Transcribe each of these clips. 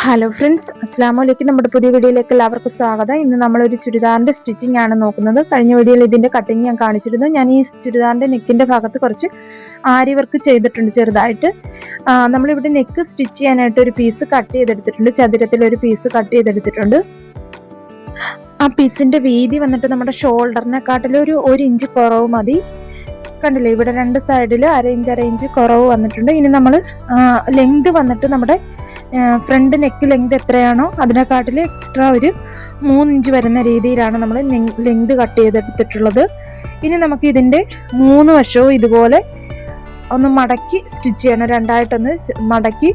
Hello friends, അസ്സലാമു അലൈക്കും. നമ്മുടെ പുതിയ വീഡിയോയിലേക്ക് എല്ലാവർക്കും സ്വാഗതം. ഇന്ന് നമ്മളൊരു ചുരിദാറിന്റെ സ്റ്റിച്ചിങ് ആണ് നോക്കുന്നത്. കഴിഞ്ഞ വീഡിയോയിൽ ഇതിന്റെ കട്ടിങ് ഞാൻ കാണിച്ചിരുന്നു. ഞാൻ ഈ ചുരിദാറിന്റെ നെക്കിന്റെ ഭാഗത്ത് കുറച്ച് ആരി വർക്ക് ചെയ്തിട്ടുണ്ട് ചെറുതായിട്ട്. നമ്മളിവിടെ നെക്ക് സ്റ്റിച്ച് ചെയ്യാനായിട്ട് ഒരു പീസ് കട്ട് ചെയ്തെടുത്തിട്ടുണ്ട്. ചതുരത്തിലൊരു പീസ് കട്ട് ചെയ്തെടുത്തിട്ടുണ്ട്. ആ പീസിന്റെ വീതി വന്നിട്ട് നമ്മുടെ ഷോൾഡറിനെക്കാട്ടിലും ഒരു ഇഞ്ച് കുറവ് മതി. കണ്ടില്ലേ, ഇവിടെ രണ്ട് സൈഡിൽ അര ഇഞ്ച് കുറവ് വന്നിട്ടുണ്ട്. ഇനി നമ്മൾ ലെങ്ത് വന്നിട്ട് നമ്മുടെ ഫ്രണ്ട് നെക്ക് ലെങ്ത് എത്രയാണോ അതിനെക്കാട്ടിൽ എക്സ്ട്രാ ഒരു 3 ഇഞ്ച് വരുന്ന രീതിയിലാണ് നമ്മൾ ലെങ്ത് കട്ട് ചെയ്തെടുത്തിട്ടുള്ളത്. ഇനി നമുക്ക് ഇതിൻ്റെ 3 വശവും ഇതുപോലെ ഒന്ന് മടക്കി സ്റ്റിച്ച് ചെയ്യണം. രണ്ടായിട്ടൊന്ന് മടക്കി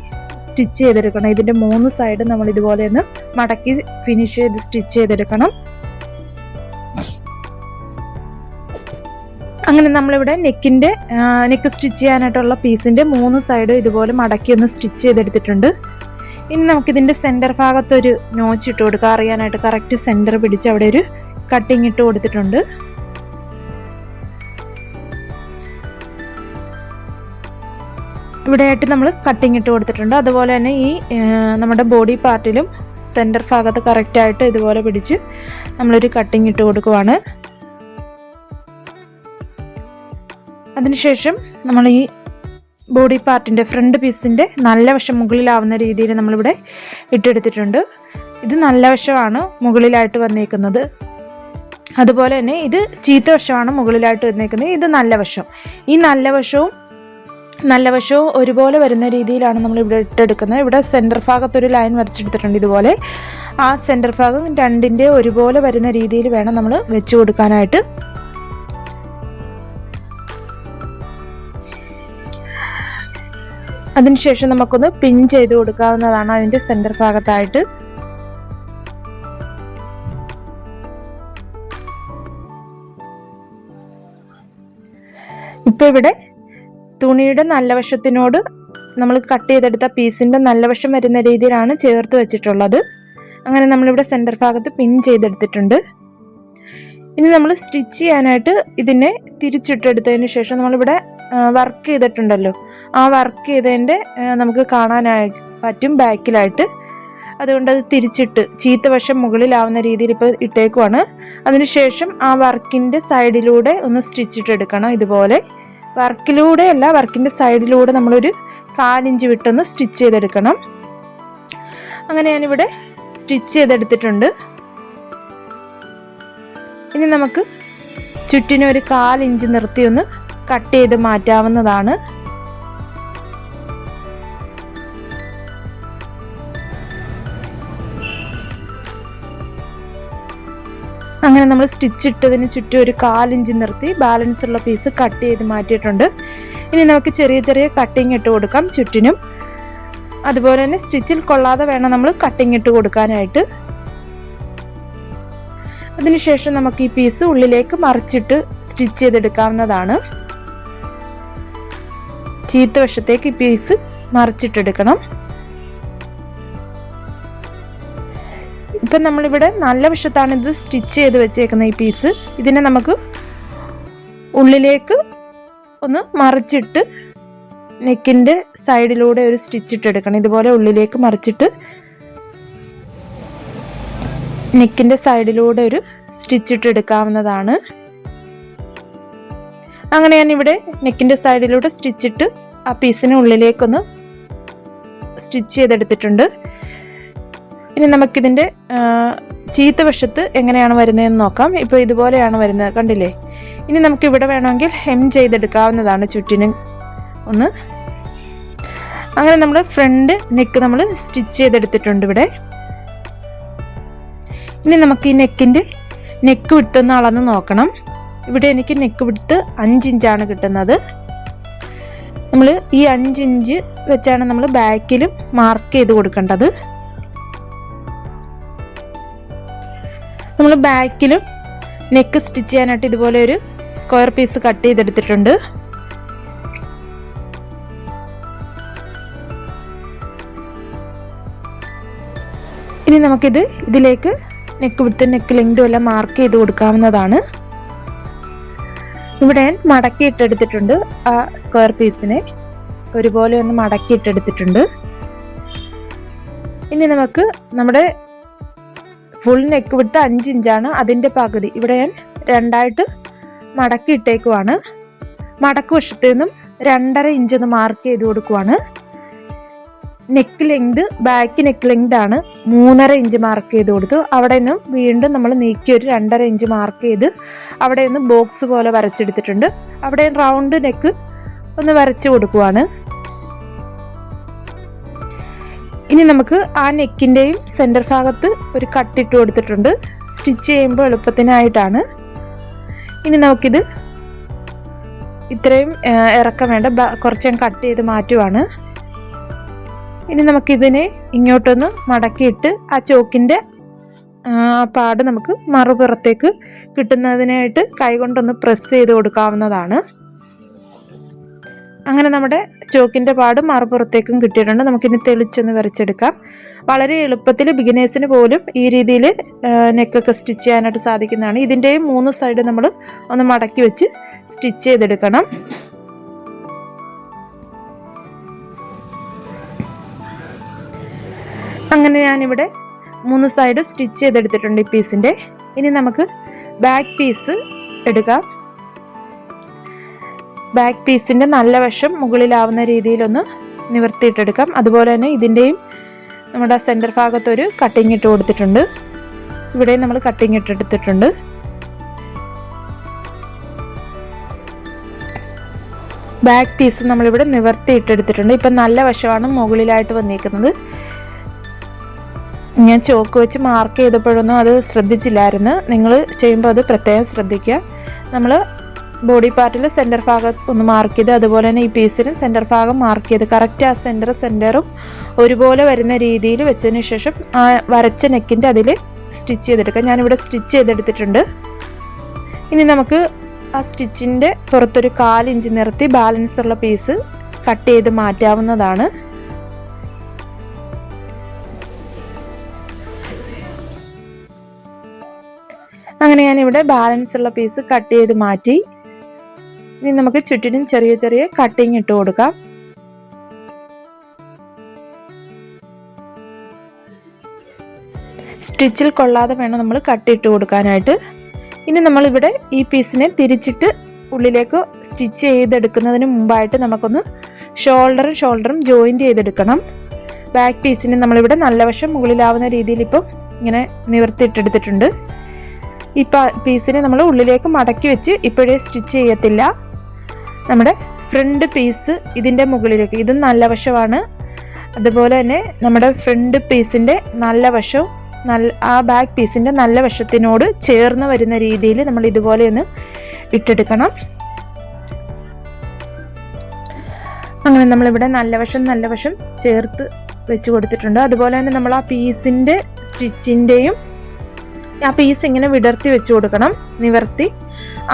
സ്റ്റിച്ച് ചെയ്തെടുക്കണം. ഇതിൻ്റെ 3 സൈഡ് നമ്മൾ ഇതുപോലെ ഒന്ന് മടക്കി ഫിനിഷ് ചെയ്ത് സ്റ്റിച്ച് ചെയ്തെടുക്കണം. അങ്ങനെ നമ്മളിവിടെ നെക്ക് സ്റ്റിച്ച് ചെയ്യാനായിട്ടുള്ള പീസിൻ്റെ 3 സൈഡ് ഇതുപോലെ മടക്കി ഒന്ന് സ്റ്റിച്ച് ചെയ്തെടുത്തിട്ടുണ്ട്. ഇനി നമുക്കിതിൻ്റെ സെൻറ്റർ ഭാഗത്തൊരു നോച്ച് ഇട്ട് കൊടുക്കുക. അറിയാനായിട്ട് കറക്റ്റ് സെൻറ്റർ പിടിച്ച് അവിടെ ഒരു കട്ടിങ് ഇട്ട് കൊടുത്തിട്ടുണ്ട്. ഇവിടെയായിട്ട് നമ്മൾ കട്ടിങ് ഇട്ട് കൊടുത്തിട്ടുണ്ട്. അതുപോലെ തന്നെ ഈ നമ്മുടെ ബോഡി പാർട്ടിലും സെൻറ്റർ ഭാഗത്ത് കറക്റ്റായിട്ട് ഇതുപോലെ പിടിച്ച് നമ്മളൊരു കട്ടിങ് ഇട്ട് കൊടുക്കുവാണ്. അതിനുശേഷം നമ്മൾ ഈ ബോഡി പാർട്ടിൻ്റെ ഫ്രണ്ട് പീസിൻ്റെ നല്ല വശം മുകളിലാവുന്ന രീതിയിൽ നമ്മളിവിടെ ഇട്ടെടുത്തിട്ടുണ്ട്. ഇത് നല്ല വശമാണ് മുകളിലായിട്ട് വന്നേക്കുന്നത്. അതുപോലെ തന്നെ ഇത് ചീത്ത വശമാണ് മുകളിലായിട്ട് വന്നേക്കുന്നത്. ഇത് നല്ല വശം. ഈ നല്ല വശവും ഒരുപോലെ വരുന്ന രീതിയിലാണ് നമ്മളിവിടെ ഇട്ടെടുക്കുന്നത്. ഇവിടെ സെൻറ്റർ ഭാഗത്തൊരു ലൈൻ വരച്ചെടുത്തിട്ടുണ്ട്. ഇതുപോലെ ആ സെൻറ്റർ ഭാഗം രണ്ടിൻ്റെ ഒരുപോലെ വരുന്ന രീതിയിൽ വേണം നമ്മൾ വെച്ച് കൊടുക്കാനായിട്ട്. അതിനുശേഷം നമുക്കൊന്ന് പിൻ ചെയ്ത് കൊടുക്കാവുന്നതാണ് അതിൻ്റെ സെൻറ്റർ ഭാഗത്തായിട്ട്. ഇപ്പോൾ ഇവിടെ തുണിയുടെ നല്ല വശത്തിനോട് നമ്മൾ കട്ട് ചെയ്തെടുത്ത പീസിൻ്റെ നല്ല വശം വരുന്ന രീതിയിലാണ് ചേർത്ത് വെച്ചിട്ടുള്ളത്. അങ്ങനെ നമ്മളിവിടെ സെൻറ്റർ ഭാഗത്ത് പിൻ ചെയ്തെടുത്തിട്ടുണ്ട്. ഇനി നമ്മൾ സ്റ്റിച്ച് ചെയ്യാനായിട്ട് ഇതിനെ തിരിച്ചിട്ടെടുത്തതിന് ശേഷം നമ്മളിവിടെ വർക്ക് ചെയ്തിട്ടുണ്ടല്ലോ, ആ വർക്ക് ചെയ്തതിൻ്റെ നമുക്ക് കാണാനായി പറ്റും ബാക്കിലായിട്ട്. അതുകൊണ്ട് അത് തിരിച്ചിട്ട് ചീത്ത വശം മുകളിലാവുന്ന രീതിയിൽ ഇപ്പോൾ ഇട്ടേക്കുവാണ്. അതിനുശേഷം ആ വർക്കിൻ്റെ സൈഡിലൂടെ ഒന്ന് സ്റ്റിച്ചിട്ടെടുക്കണം. ഇതുപോലെ വർക്കിലൂടെ അല്ല, വർക്കിൻ്റെ സൈഡിലൂടെ നമ്മളൊരു 4 ഇഞ്ച് വിട്ടൊന്ന് സ്റ്റിച്ച് ചെയ്തെടുക്കണം. അങ്ങനെ ഞാനിവിടെ സ്റ്റിച്ച് ചെയ്തെടുത്തിട്ടുണ്ട്. ഇനി നമുക്ക് ചുറ്റിനും ഒരു 4 ഇഞ്ച് നിർത്തി ഒന്ന് കട്ട് ചെയ്ത് മാറ്റാവുന്നതാണ്. അങ്ങനെ നമ്മൾ സ്റ്റിച്ച് ഇട്ടതിന് ചുറ്റും ഒരു 4 ഇഞ്ച് നിർത്തി ബാലൻസ് ഉള്ള പീസ് കട്ട് ചെയ്ത് മാറ്റിയിട്ടുണ്ട്. ഇനി നമുക്ക് ചെറിയ ചെറിയ കട്ടിങ് ഇട്ട് കൊടുക്കാം ചുറ്റിനും. അതുപോലെ തന്നെ സ്റ്റിച്ചിൽ കൊള്ളാതെ വേണം നമ്മൾ കട്ടിങ് ഇട്ട് കൊടുക്കാനായിട്ട്. അതിനുശേഷം നമുക്ക് ഈ പീസ് ഉള്ളിലേക്ക് മറിച്ചിട്ട് സ്റ്റിച്ച് ചെയ്തെടുക്കാവുന്നതാണ്. ചീത്ത വശത്തേക്ക് ഈ പീസ് മറിച്ചിട്ടെടുക്കണം. ഇപ്പം നമ്മളിവിടെ നല്ല വശത്താണ് ഇത് സ്റ്റിച്ച് ചെയ്ത് വെച്ചേക്കുന്ന ഈ പീസ്. ഇതിനെ നമുക്ക് ഉള്ളിലേക്ക് ഒന്ന് മറിച്ചിട്ട് നെക്കിൻ്റെ സൈഡിലൂടെ ഒരു സ്റ്റിച്ച് ഇട്ടെടുക്കണം. ഇതുപോലെ ഉള്ളിലേക്ക് മറിച്ചിട്ട് നെക്കിൻ്റെ സൈഡിലൂടെ ഒരു സ്റ്റിച്ച് ഇട്ടെടുക്കാവുന്നതാണ്. അങ്ങനെ ഞാനിവിടെ നെക്കിൻ്റെ സൈഡിലൂടെ സ്റ്റിച്ചിട്ട് ആ പീസിന് ഉള്ളിലേക്കൊന്ന് സ്റ്റിച്ച് ചെയ്തെടുത്തിട്ടുണ്ട്. ഇനി നമുക്കിതിൻ്റെ ചീത്ത വശത്ത് എങ്ങനെയാണ് വരുന്നതെന്ന് നോക്കാം. ഇപ്പോൾ ഇതുപോലെയാണ് വരുന്നത്, കണ്ടില്ലേ. ഇനി നമുക്കിവിടെ വേണമെങ്കിൽ ഹെം ചെയ്തെടുക്കാവുന്നതാണ് ചുറ്റിനും ഒന്ന്. അങ്ങനെ നമ്മൾ ഫ്രണ്ട് നെക്ക് നമ്മൾ സ്റ്റിച്ച് ചെയ്തെടുത്തിട്ടുണ്ട് ഇവിടെ. ഇനി നമുക്ക് ഈ നെക്ക് വിട്തൊന്ന് അളന്ന് നോക്കണം. ഇവിടെ എനിക്ക് നെക്ക് വിട്ത്ത് 5 ഇഞ്ചാണ് കിട്ടുന്നത്. നമ്മൾ ഈ 5 ഇഞ്ച് വെച്ചാണ് നമ്മൾ ബാക്കിലും മാർക്ക് ചെയ്ത് കൊടുക്കേണ്ടത്. നമ്മൾ ബാക്കിലും നെക്ക് സ്റ്റിച്ച് ചെയ്യാനായിട്ട് ഇതുപോലെ ഒരു സ്ക്വയർ പീസ് കട്ട് ചെയ്തെടുത്തിട്ടുണ്ട്. ഇനി ഇതിലേക്ക് നെക്ക് വിട്ത്ത് നെക്ക് ലെങ്തും എല്ലാം മാർക്ക് ചെയ്ത് കൊടുക്കാവുന്നതാണ്. ഇവിടെ ഞാൻ മടക്കി ഇട്ടെടുത്തിട്ടുണ്ട്. ആ സ്ക്വയർ പീസിനെ ഒരുപോലെ ഒന്ന് മടക്കി ഇട്ടെടുത്തിട്ടുണ്ട്. ഇനി നമുക്ക് നമ്മുടെ ഫുൾ നെക്ക് വിട്ട് 5 ഇഞ്ചാണ്, അതിൻ്റെ പകുതി ഇവിടെ ഞാൻ രണ്ടായിട്ട് മടക്കി ഇട്ടേക്കുവാണ്. മടക്ക് വശത്തു നിന്നും 2.5 ഇഞ്ച് ഒന്ന് മാർക്ക് ചെയ്ത് കൊടുക്കുവാണ്. Neck length, back neck length ആണ് 3.5 ഇഞ്ച് മാർക്ക് ചെയ്ത് കൊടുത്തു. അവിടെ നിന്നും വീണ്ടും നമ്മൾ നീക്കി ഒരു 2.5 ഇഞ്ച് മാർക്ക് ചെയ്ത് അവിടെ ഒന്ന് ബോക്സ് പോലെ വരച്ചെടുത്തിട്ടുണ്ട്. അവിടെ റൗണ്ട് നെക്ക് ഒന്ന് വരച്ചു കൊടുക്കുവാണ്. ഇനി നമുക്ക് ആ നെക്കിൻ്റെയും സെൻറ്റർ ഭാഗത്ത് ഒരു കട്ടിട്ട് കൊടുത്തിട്ടുണ്ട്, സ്റ്റിച്ച് ചെയ്യുമ്പോൾ എളുപ്പത്തിനായിട്ടാണ്. ഇനി നമുക്കിത് ഇത്രയും ഇറക്കം വേണ്ട, കുറച്ച് ഞാൻ കട്ട് ചെയ്ത് മാറ്റുവാണ്. ഇനി നമുക്കിതിനെ ഇങ്ങോട്ടൊന്ന് മടക്കിയിട്ട് ആ ചോക്കിൻ്റെ പാട് നമുക്ക് മറുപുറത്തേക്ക് കിട്ടുന്നതിനായിട്ട് കൈകൊണ്ടൊന്ന് പ്രസ് ചെയ്ത് കൊടുക്കാവുന്നതാണ്. അങ്ങനെ നമ്മുടെ ചോക്കിൻ്റെ പാട് മറുപുറത്തേക്കും കിട്ടിയിട്ടുണ്ട്. നമുക്കിനി തെളിച്ചൊന്ന് വരച്ചെടുക്കാം. വളരെ എളുപ്പത്തിൽ ബിഗിനേഴ്സിന് പോലും ഈ രീതിയിൽ നെക്കൊക്കെ സ്റ്റിച്ച് ചെയ്യാനായിട്ട് സാധിക്കുന്നതാണ്. ഇതിൻ്റെയും 3 സൈഡ് നമ്മൾ ഒന്ന് മടക്കി വെച്ച് സ്റ്റിച്ച് ചെയ്തെടുക്കണം. അങ്ങനെ ഞാനിവിടെ 3 സൈഡ് സ്റ്റിച്ച് ചെയ്തെടുത്തിട്ടുണ്ട് ഈ പീസിൻ്റെ. ഇനി നമുക്ക് ബാക്ക് പീസ് എടുക്കാം. ബാക്ക് പീസിൻ്റെ നല്ല വശം മുകളിലാവുന്ന രീതിയിലൊന്ന് നിവർത്തിയിട്ടെടുക്കാം. അതുപോലെ തന്നെ ഇതിൻ്റെയും നമ്മുടെ സെൻറ്റർ ഭാഗത്തൊരു കട്ടിങ് ഇട്ട് കൊടുത്തിട്ടുണ്ട്. ഇവിടെ നമ്മൾ കട്ടിങ് ഇട്ടെടുത്തിട്ടുണ്ട്. ബാക്ക് പീസ് നമ്മളിവിടെ നിവർത്തിയിട്ടെടുത്തിട്ടുണ്ട്. ഇപ്പം നല്ല വശമാണ് മുകളിലായിട്ട് വന്നിരിക്കുന്നത്. ഞാൻ ചോക്ക് വെച്ച് മാർക്ക് ചെയ്തപ്പോഴൊന്നും അത് ശ്രദ്ധിച്ചില്ലായിരുന്നു. നിങ്ങൾ ചെയ്യുമ്പോൾ അത് പ്രത്യേകം ശ്രദ്ധിക്കുക. നമ്മൾ ബോഡി പാർട്ടിൽ സെൻറ്റർ ഭാഗം ഒന്ന് മാർക്ക് ചെയ്ത് അതുപോലെ തന്നെ ഈ പീസിന് സെൻറ്റർ ഭാഗം മാർക്ക് ചെയ്ത് കറക്റ്റ് ആ സെൻറ്ററും ഒരുപോലെ വരുന്ന രീതിയിൽ വെച്ചതിന് ശേഷം ആ വരച്ച നെക്കിൻ്റെ അതിൽ സ്റ്റിച്ച് ചെയ്തെടുക്കാം. ഞാനിവിടെ സ്റ്റിച്ച് ചെയ്തെടുത്തിട്ടുണ്ട്. ഇനി നമുക്ക് ആ സ്റ്റിച്ചിൻ്റെ പുറത്തൊരു 1/4 ഇഞ്ച് നിർത്തി ബാലൻസ് ഉള്ള പീസ് കട്ട് ചെയ്ത് മാറ്റാവുന്നതാണ്. അങ്ങനെ ഞാനിവിടെ ബാലൻസ് ഉള്ള പീസ് കട്ട് ചെയ്ത് മാറ്റി. ഇനി നമുക്ക് ചുറ്റിനും ചെറിയ ചെറിയ കട്ടിങ് ഇട്ട് കൊടുക്കാം. സ്റ്റിച്ചിൽ കൊള്ളാതെ വേണം നമ്മൾ കട്ടിട്ട് കൊടുക്കാനായിട്ട്. ഇനി നമ്മളിവിടെ ഈ പീസിനെ തിരിച്ചിട്ട് ഉള്ളിലേക്ക് സ്റ്റിച്ച് ചെയ്തെടുക്കുന്നതിന് മുമ്പായിട്ട് നമുക്കൊന്ന് ഷോൾഡറും ജോയിൻറ്റ് ചെയ്തെടുക്കണം. ബാക്ക് പീസിന് നമ്മളിവിടെ നല്ല വശം മുകളിലാവുന്ന രീതിയിൽ ഇപ്പം ഇങ്ങനെ നിവർത്തിയിട്ടെടുത്തിട്ടുണ്ട്. ഈ പീസിനെ നമ്മൾ ഉള്ളിലേക്ക് മടക്കി വെച്ച് ഇപ്പോഴേ സ്റ്റിച്ച് ചെയ്യത്തില്ല. നമ്മുടെ ഫ്രണ്ട് പീസ് ഇതിൻ്റെ മുകളിലേക്ക്, ഇതും നല്ല വശമാണ്. അതുപോലെ തന്നെ നമ്മുടെ ഫ്രണ്ട് പീസിൻ്റെ നല്ല വശവും ആ ബാക്ക് പീസിൻ്റെ നല്ല വശത്തിനോട് ചേർന്ന് വരുന്ന രീതിയിൽ നമ്മൾ ഇതുപോലെ ഒന്ന് ഇട്ടെടുക്കണം. അങ്ങനെ നമ്മളിവിടെ നല്ല വശം ചേർത്ത് വെച്ച് കൊടുത്തിട്ടുണ്ട്. അതുപോലെ തന്നെ നമ്മൾ ആ പീസിൻ്റെ സ്റ്റിച്ചിൻ്റെയും ആ പീസ് ഇങ്ങനെ വിടർത്തി വെച്ച് കൊടുക്കണം, നിവർത്തി.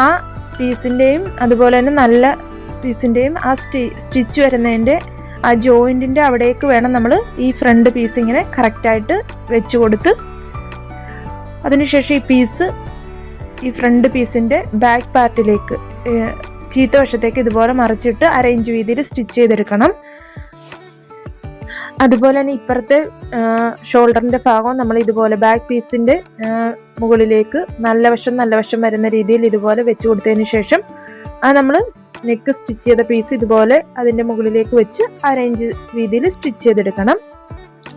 ആ പീസിൻ്റെയും അതുപോലെ തന്നെ നല്ല പീസിൻ്റെയും ആ സ്റ്റിച്ച് വരുന്നതിൻ്റെ ആ ജോയിൻറ്റിൻ്റെ അവിടേക്ക് വേണം നമ്മൾ ഈ ഫ്രണ്ട് പീസ് ഇങ്ങനെ കറക്റ്റായിട്ട് വെച്ച് കൊടുത്ത് അതിനുശേഷം ഈ പീസ് ഈ ഫ്രണ്ട് പീസിൻ്റെ ബാക്ക് പാർട്ടിലേക്ക് ചീത്ത വശത്തേക്ക് ഇതുപോലെ മറിച്ചിട്ട് 1/2 ഇഞ്ച് വീതിയിൽ സ്റ്റിച്ച് ചെയ്തെടുക്കണം. അതുപോലെ തന്നെ ഇപ്പുറത്തെ ഷോൾഡറിൻ്റെ ഭാഗവും നമ്മൾ ഇതുപോലെ ബാക്ക് പീസിൻ്റെ മുകളിലേക്ക് നല്ല വശം വരുന്ന രീതിയിൽ ഇതുപോലെ വെച്ച് കൊടുത്തതിന് ശേഷം നമ്മൾ നെക്ക് സ്റ്റിച്ച് ചെയ്ത പീസ് ഇതുപോലെ അതിൻ്റെ മുകളിലേക്ക് വെച്ച് 1/2 ഇഞ്ച് വീതിയിൽ സ്റ്റിച്ച് ചെയ്തെടുക്കണം.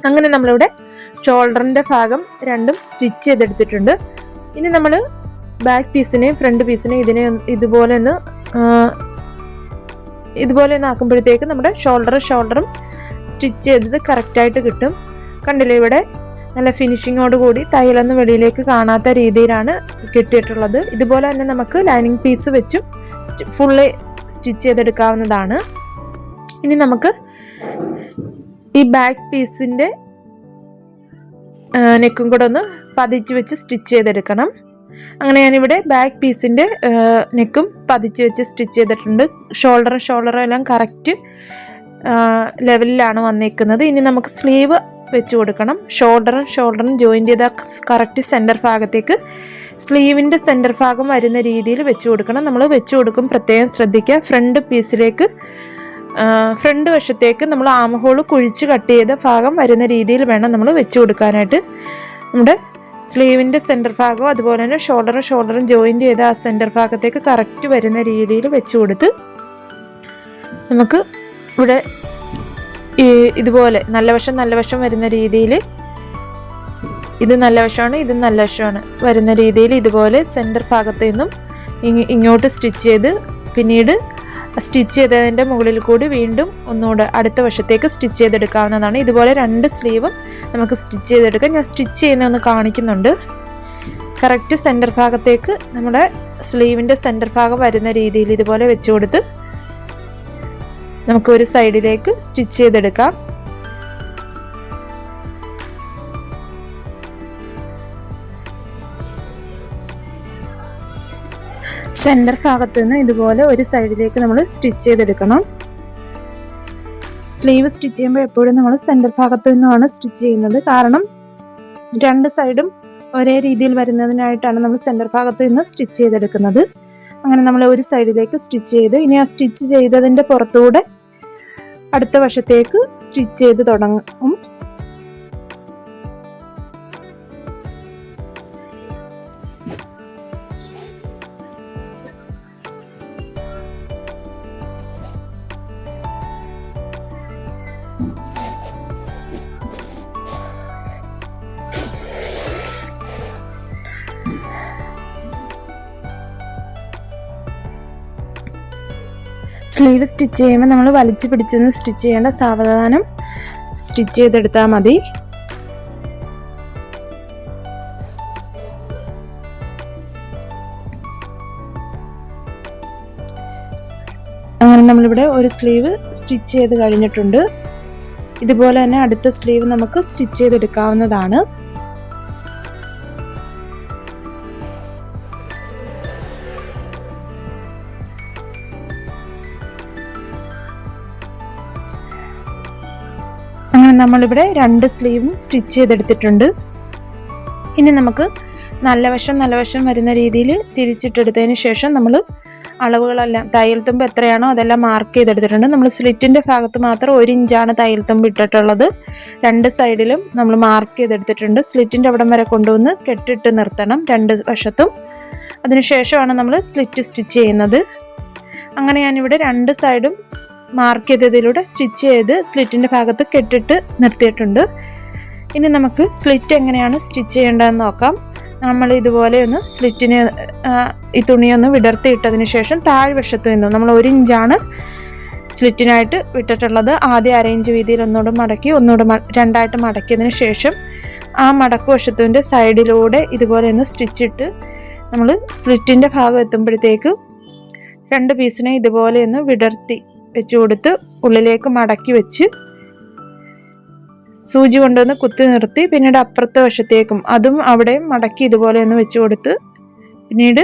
അങ്ങനെ നമ്മളിവിടെ ഷോൾഡറിൻ്റെ ഭാഗം രണ്ടും സ്റ്റിച്ച് ചെയ്തെടുത്തിട്ടുണ്ട്. ഇനി നമ്മൾ ബാക്ക് പീസിനെയും ഫ്രണ്ട് പീസിനെയും ഇതിനെ ഇതുപോലെ ഒന്ന് ആക്കുമ്പോഴത്തേക്ക് നമ്മുടെ ഷോൾഡറും സ്റ്റിച്ച് ചെയ്തത് കറക്റ്റായിട്ട് കിട്ടും. കണ്ടില്ലേ, ഇവിടെ നല്ല ഫിനിഷിങ്ങോട് കൂടി തയ്യലൊന്നും വെളിയിലേക്ക് കാണാത്ത രീതിയിലാണ് കിട്ടിയിട്ടുള്ളത്. ഇതുപോലെ തന്നെ നമുക്ക് ലൈനിങ് പീസ് വെച്ചും ഫുള്ള് സ്റ്റിച്ച് ചെയ്തെടുക്കാവുന്നതാണ്. ഇനി നമുക്ക് ഈ ബാക്ക് പീസിൻ്റെ നെക്കും കൂടെ ഒന്ന് പതിച്ച് വെച്ച് സ്റ്റിച്ച് ചെയ്തെടുക്കണം. അങ്ങനെ ഞാനിവിടെ ബാക്ക് പീസിൻ്റെ നെക്കും പതിച്ച് വെച്ച് സ്റ്റിച്ച് ചെയ്തിട്ടുണ്ട്. ഷോൾഡറും എല്ലാം കറക്റ്റ് ലെവലിലാണ് വന്നേക്കുന്നത്. ഇനി നമുക്ക് സ്ലീവ് വെച്ച് കൊടുക്കണം. ഷോൾഡറും ജോയിൻ്റ് ചെയ്ത കറക്റ്റ് സെൻറ്റർ ഭാഗത്തേക്ക് സ്ലീവിൻ്റെ സെൻറ്റർ ഭാഗം വരുന്ന രീതിയിൽ വെച്ച് കൊടുക്കണം. നമ്മൾ വെച്ച് കൊടുക്കും പ്രത്യേകം ശ്രദ്ധിക്കുക. ഫ്രണ്ട് പീസിലേക്ക് ഫ്രണ്ട് വശത്തേക്ക് നമ്മൾ ആം ഹോൾ കുഴിച്ച് കട്ട് ചെയ്ത ഭാഗം വരുന്ന രീതിയിൽ വേണം നമ്മൾ വെച്ച് കൊടുക്കാനായിട്ട്. നമ്മുടെ സ്ലീവിൻ്റെ സെൻറ്റർ ഭാഗവും അതുപോലെ തന്നെ ഷോൾഡറും ജോയിൻറ്റ് ചെയ്ത് ആ സെൻറ്റർ ഭാഗത്തേക്ക് കറക്റ്റ് വരുന്ന രീതിയിൽ വെച്ച് കൊടുത്ത് നമുക്ക് ഇവിടെ ഇതുപോലെ നല്ല വശം വരുന്ന രീതിയിൽ, ഇത് നല്ല വശമാണ് ഇതും നല്ല വശമാണ് വരുന്ന രീതിയിൽ ഇതുപോലെ സെൻറ്റർ ഭാഗത്തു നിന്നും ഇങ്ങോട്ട് സ്റ്റിച്ച് ചെയ്ത് പിന്നീട് സ്റ്റിച്ച് ചെയ്തതിൻ്റെ മുകളിൽ കൂടി വീണ്ടും ഒന്നുകൂടെ അടുത്ത വശത്തേക്ക് സ്റ്റിച്ച് ചെയ്തെടുക്കാവുന്നതാണ്. ഇതുപോലെ 2 സ്ലീവും നമുക്ക് സ്റ്റിച്ച് ചെയ്തെടുക്കാം. ഞാൻ സ്റ്റിച്ച് ചെയ്യുന്നതൊന്ന് കാണിക്കുന്നുണ്ട്. കറക്റ്റ് സെൻറ്റർ ഭാഗത്തേക്ക് നമ്മുടെ സ്ലീവിൻ്റെ സെൻറ്റർ ഭാഗം വരുന്ന രീതിയിൽ ഇതുപോലെ വെച്ച് കൊടുത്ത് നമുക്ക് ഒരു സൈഡിലേക്ക് സ്റ്റിച്ച് ചെയ്തെടുക്കാം. സെൻറ്റർ ഭാഗത്ത് നിന്ന് ഇതുപോലെ ഒരു സൈഡിലേക്ക് നമ്മൾ സ്റ്റിച്ച് ചെയ്തെടുക്കണം. സ്ലീവ് സ്റ്റിച്ച് ചെയ്യുമ്പോൾ എപ്പോഴും നമ്മൾ സെൻറ്റർ ഭാഗത്ത് നിന്നുമാണ് സ്റ്റിച്ച് ചെയ്യുന്നത്. കാരണം 2 സൈഡും ഒരേ രീതിയിൽ വരുന്നതിനായിട്ടാണ് നമ്മൾ സെൻറ്റർ ഭാഗത്ത് നിന്ന് സ്റ്റിച്ച് ചെയ്തെടുക്കുന്നത്. അങ്ങനെ നമ്മൾ ഒരു സൈഡിലേക്ക് സ്റ്റിച്ച് ചെയ്ത് ഇനി ആ സ്റ്റിച്ച് ചെയ്തതിൻ്റെ പുറത്തൂടെ അടുത്ത വശത്തേക്ക് സ്റ്റിച്ച് ചെയ്ത് തുടങ്ങും. സ്ലീവ് സ്റ്റിച്ച് ചെയ്യുമ്പോൾ നമ്മൾ വലിച്ചു പിടിച്ചൊന്ന് സ്റ്റിച്ച് ചെയ്യേണ്ട, സാവധാനം സ്റ്റിച്ച് ചെയ്തെടുത്താൽ മതി. അങ്ങനെ നമ്മളിവിടെ ഒരു സ്ലീവ് സ്റ്റിച്ച് ചെയ്ത് കഴിഞ്ഞിട്ടുണ്ട്. ഇതുപോലെ തന്നെ അടുത്ത സ്ലീവ് നമുക്ക് സ്റ്റിച്ച് ചെയ്തെടുക്കാവുന്നതാണ്. അങ്ങനെ നമ്മളിവിടെ 2 സ്ലീവും സ്റ്റിച്ച് ചെയ്തെടുത്തിട്ടുണ്ട്. ഇനി നമുക്ക് നല്ല വശം വരുന്ന രീതിയിൽ തിരിച്ചിട്ടെടുത്തതിന് ശേഷം നമ്മൾ അളവുകളെല്ലാം തയ്യൽ തുമ്പ് എത്രയാണോ അതെല്ലാം മാർക്ക് ചെയ്തെടുത്തിട്ടുണ്ട്. നമ്മൾ സ്ലിറ്റിൻ്റെ ഭാഗത്ത് മാത്രം 1 ഇഞ്ചാണ് തയ്യൽ തുമ്പ് ഇട്ടിട്ടുള്ളത്. 2 സൈഡിലും നമ്മൾ മാർക്ക് ചെയ്തെടുത്തിട്ടുണ്ട്. സ്ലിറ്റിൻ്റെ അവിടം വരെ കൊണ്ടുവന്ന് കെട്ടിട്ട് നിർത്തണം 2 വശത്തും. അതിനുശേഷമാണ് നമ്മൾ സ്ലിറ്റ് സ്റ്റിച്ച് ചെയ്യുന്നത്. അങ്ങനെ ഞാനിവിടെ 2 സൈഡും മാർക്ക് ചെയ്തതിലൂടെ സ്റ്റിച്ച് ചെയ്ത് സ്ലിറ്റിൻ്റെ ഭാഗത്ത് കെട്ടിട്ട് നിർത്തിയിട്ടുണ്ട്. ഇനി നമുക്ക് സ്ലിറ്റ് എങ്ങനെയാണ് സ്റ്റിച്ച് ചെയ്യേണ്ടതെന്ന് നോക്കാം. നമ്മൾ ഇതുപോലെ ഒന്ന് സ്ലിറ്റിന് ഈ തുണിയൊന്ന് വിടർത്തിയിട്ടതിന് ശേഷം താഴ്വശത്ത് നിന്നും നമ്മൾ 1 ഇഞ്ചാണ് സ്ലിറ്റിനായിട്ട് വിട്ടിട്ടുള്ളത്. ആദ്യം 1/2 ഇഞ്ച് വീതിയിൽ ഒന്നുകൂടെ മടക്കി 2ആയിട്ട് മടക്കിയതിന് ശേഷം ആ മടക്ക് വശത്തിൻ്റെ സൈഡിലൂടെ ഇതുപോലെ ഒന്ന് സ്റ്റിച്ചിട്ട് നമ്മൾ സ്ലിറ്റിൻ്റെ ഭാഗം എത്തുമ്പോഴത്തേക്ക് 2 പീസിനെ ഇതുപോലെ ഒന്ന് വിടർത്തി വെച്ച് കൊടുത്ത് ഉള്ളിലേക്ക് മടക്കി വെച്ച് സൂചി കൊണ്ടുവന്ന് കുത്തി നിർത്തി പിന്നീട് അപ്പുറത്തെ വശത്തേക്കും അതും അവിടെയും മടക്കി ഇതുപോലെ ഒന്ന് വെച്ച് കൊടുത്ത് പിന്നീട്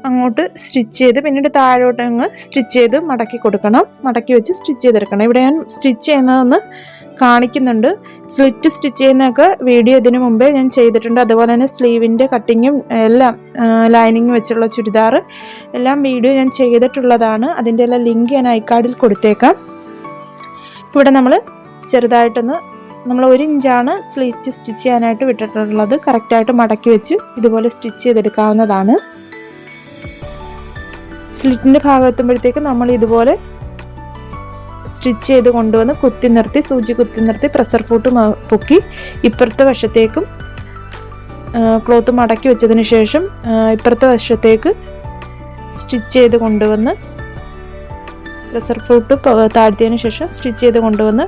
അങ്ങോട്ട് സ്റ്റിച്ച് ചെയ്ത് പിന്നീട് താഴോട്ട് അങ്ങ് സ്റ്റിച്ച് ചെയ്ത് മടക്കി കൊടുക്കണം. മടക്കി വെച്ച് സ്റ്റിച്ച് ചെയ്തെടുക്കണം. ഇവിടെ ഞാൻ സ്റ്റിച്ച് ചെയ്യുന്നതൊന്ന് കാണിക്കുന്നുണ്ട്. സ്ലിറ്റ് സ്റ്റിച്ച് ചെയ്യുന്നതൊക്കെ വീഡിയോ ഇതിനു മുമ്പേ ഞാൻ ചെയ്തിട്ടുണ്ട്. അതുപോലെ തന്നെ സ്ലീവിൻ്റെ കട്ടിങ്ങും എല്ലാം ലൈനിങ് വെച്ചുള്ള ചുരിദാർ എല്ലാം വീഡിയോ ഞാൻ ചെയ്തിട്ടുള്ളതാണ്. അതിൻ്റെ എല്ലാം ലിങ്ക് ഞാൻ ഐക്കാർഡിൽ കൊടുത്തേക്കാം. ഇവിടെ നമ്മൾ ചെറുതായിട്ടൊന്ന് നമ്മൾ 1 ഇഞ്ചാണ് സ്ലിറ്റ് സ്റ്റിച്ച് ചെയ്യാനായിട്ട് വിട്ടിട്ടുള്ളത്. കറക്റ്റായിട്ട് മടക്കി വെച്ച് ഇതുപോലെ സ്റ്റിച്ച് ചെയ്തെടുക്കാവുന്നതാണ്. സ്ലിറ്റിൻ്റെ ഭാഗം എത്തുമ്പോഴത്തേക്ക് നമ്മൾ ഇതുപോലെ സ്റ്റിച്ച് ചെയ്ത് കൊണ്ടുവന്ന് കുത്തി നിർത്തി സൂചി കുത്തി നിർത്തി പ്രഷർ ഫൂട്ട് പൊക്കി ഇപ്പുറത്തെ വശത്തേക്കും ക്ലോത്ത് മടക്കി വെച്ചതിന് ശേഷം ഇപ്പുറത്തെ വശത്തേക്ക് സ്റ്റിച്ച് ചെയ്ത് കൊണ്ടുവന്ന് പ്രഷർ ഫൂട്ട് താഴ്ത്തിയതിന് ശേഷം സ്റ്റിച്ച് ചെയ്ത് കൊണ്ടുവന്ന്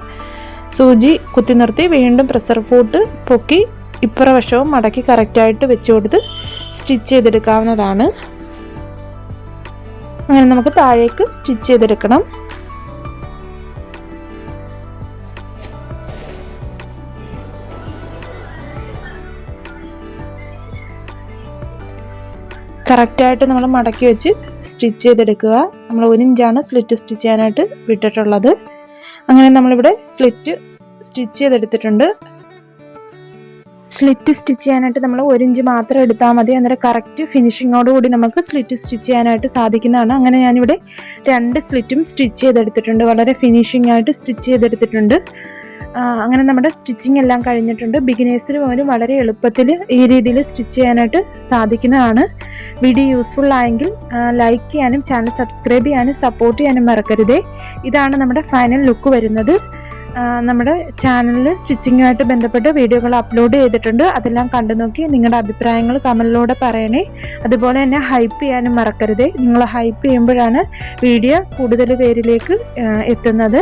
സൂചി കുത്തി നിർത്തി വീണ്ടും പ്രഷർ ഫൂട്ട് പൊക്കി ഇപ്പുറ വശവും മടക്കി കറക്റ്റായിട്ട് വെച്ച് കൊടുത്ത് സ്റ്റിച്ച് ചെയ്തെടുക്കാവുന്നതാണ്. അങ്ങനെ നമുക്ക് താഴേക്ക് സ്റ്റിച്ച് ചെയ്തെടുക്കണം. കറക്റ്റായിട്ട് നമ്മൾ മടക്കി വെച്ച് സ്റ്റിച്ച് ചെയ്തെടുക്കുക. നമ്മൾ 1 ഇഞ്ചാണ് സ്ലിറ്റ് സ്റ്റിച്ച് ചെയ്യാനായിട്ട് വിട്ടിട്ടുള്ളത്. അങ്ങനെ നമ്മളിവിടെ സ്ലിറ്റ് സ്റ്റിച്ച് ചെയ്തെടുത്തിട്ടുണ്ട്. സ്ലിറ്റ് സ്റ്റിച്ച് ചെയ്യാനായിട്ട് നമ്മൾ 1 ഇഞ്ച് മാത്രം എടുത്താൽ മതി. അന്നേരം കറക്റ്റ് ഫിനിഷിങ്ങോടുകൂടി നമുക്ക് സ്ലിറ്റ് സ്റ്റിച്ച് ചെയ്യാനായിട്ട് സാധിക്കുന്നതാണ്. അങ്ങനെ ഞാനിവിടെ 2 സ്ലിറ്റും സ്റ്റിച്ച് ചെയ്തെടുത്തിട്ടുണ്ട്. വളരെ ഫിനിഷിംഗ് ആയിട്ട് സ്റ്റിച്ച് ചെയ്തെടുത്തിട്ടുണ്ട്. അങ്ങനെ നമ്മുടെ സ്റ്റിച്ചിങ് എല്ലാം കഴിഞ്ഞിട്ടുണ്ട്. ബിഗിനേഴ്സിന് പോലും വളരെ എളുപ്പത്തിൽ ഈ രീതിയിൽ സ്റ്റിച്ച് ചെയ്യാനായിട്ട് സാധിക്കുന്നതാണ്. വീഡിയോ യൂസ്ഫുൾ ആയെങ്കിൽ ലൈക്ക് ചെയ്യാനും ചാനൽ സബ്സ്ക്രൈബ് ചെയ്യാനും സപ്പോർട്ട് ചെയ്യാനും മറക്കരുതേ. ഇതാണ് നമ്മുടെ ഫൈനൽ ലുക്ക് വരുന്നത്. നമ്മുടെ ചാനലിൽ സ്റ്റിച്ചിങ്ങുമായിട്ട് ബന്ധപ്പെട്ട് വീഡിയോകൾ അപ്ലോഡ് ചെയ്തിട്ടുണ്ട്. അതെല്ലാം കണ്ടു നോക്കി നിങ്ങളുടെ അഭിപ്രായങ്ങൾ കമൻറ്റിലൂടെ പറയണേ. അതുപോലെ തന്നെ ഹൈപ്പ് ചെയ്യാനും മറക്കരുതേ. നിങ്ങൾ ഹൈപ്പ് ചെയ്യുമ്പോഴാണ് വീഡിയോ കൂടുതൽ പേരിലേക്ക് എത്തുന്നത്.